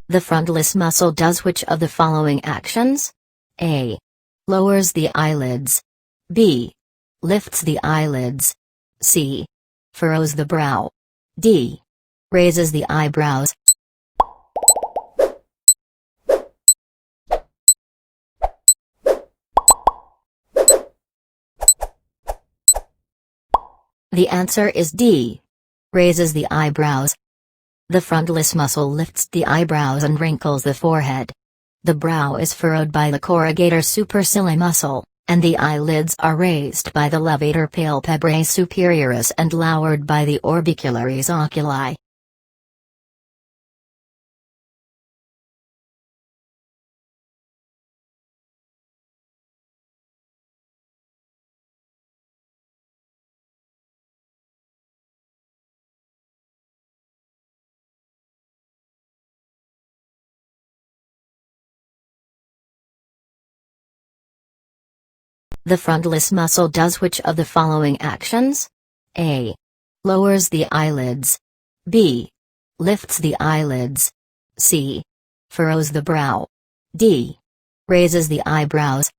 The frontalis muscle does which of the following actions? A. Lowers the eyelids. B. Lifts the eyelids. C. Furrows the brow. D. Raises the eyebrows. The answer is D. Raises the eyebrows. The frontalis muscle lifts the eyebrows and wrinkles the forehead. The brow is furrowed by the corrugator supercilii muscle, and the eyelids are raised by the levator palpebrae superioris and lowered by the orbicularis oculi. The frontalis muscle does which of the following actions? A. Lowers the eyelids. B. Lifts the eyelids. C. Furrows the brow. D. Raises the eyebrows.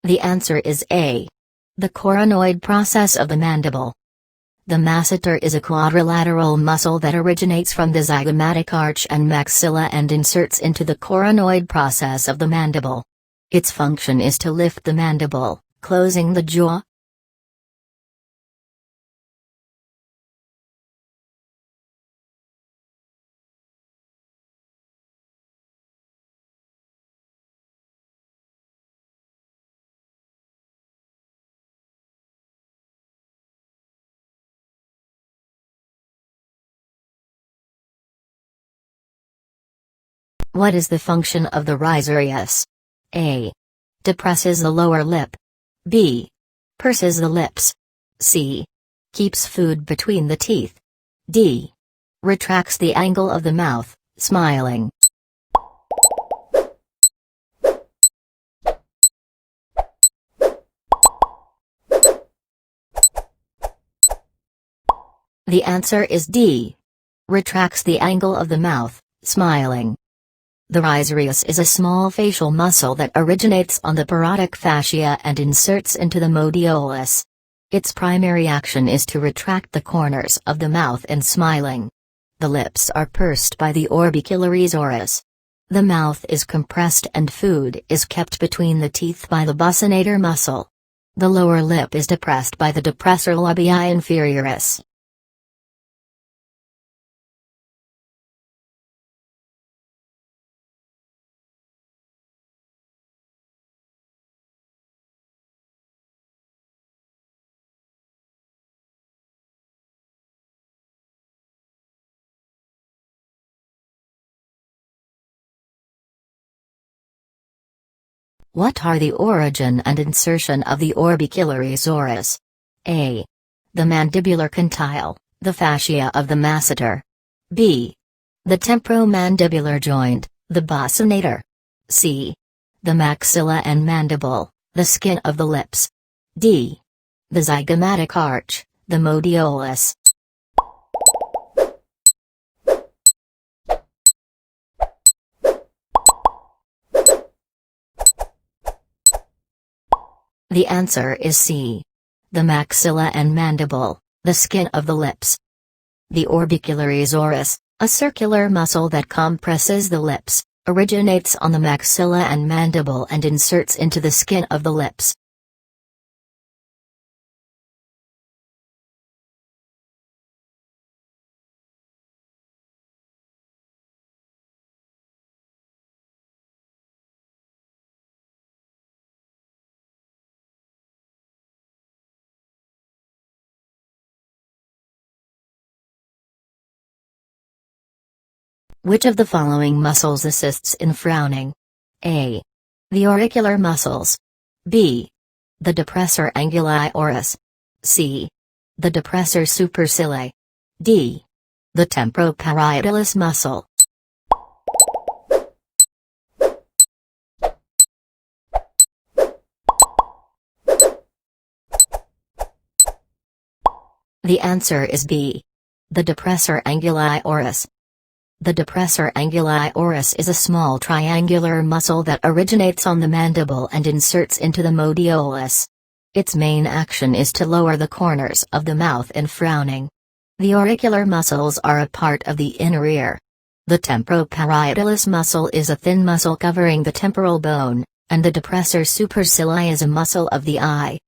The answer is A. The coronoid process of the mandible. The masseter is a quadrilateral muscle that originates from the zygomatic arch and maxilla and inserts into the coronoid process of the mandible. Its function is to lift the mandible, closing the jaw. What is the function of the rhizarius? A. Depresses the lower lip. B. Purses the lips. C. Keeps food between the teeth. D. Retracts the angle of the mouth, smiling. The answer is D. Retracts the angle of the mouth, smiling. The rhizarius is a small facial muscle that originates on the parotid fascia and inserts into the modiolus. Its primary action is to retract the corners of the mouth and smiling. The lips are pursed by the orbicularis oris. The mouth is compressed and food is kept between the teeth by the buccinator muscle. The lower lip is depressed by the depressor labii inferioris. What are the origin and insertion of the orbicularis oris? A. The mandibular condyle, the fascia of the masseter. B. The temporomandibular joint, the buccinator. C. The maxilla and mandible, the skin of the lips. D. The zygomatic arch, the modiolus. The answer is C. The maxilla and mandible, the skin of the lips. The orbicularis oris, a circular muscle that compresses the lips, originates on the maxilla and mandible and inserts into the skin of the lips. Which of the following muscles assists in frowning? A. The auricular muscles. B. The depressor anguli oris. C. The depressor supercilii. D. The temporoparietalis muscle. The answer is B. The depressor anguli oris. The depressor anguli oris is a small triangular muscle that originates on the mandible and inserts into the modiolus. Its main action is to lower the corners of the mouth in frowning. The auricular muscles are a part of the inner ear. The temporoparietalis muscle is a thin muscle covering the temporal bone, and the depressor supercilii is a muscle of the eye.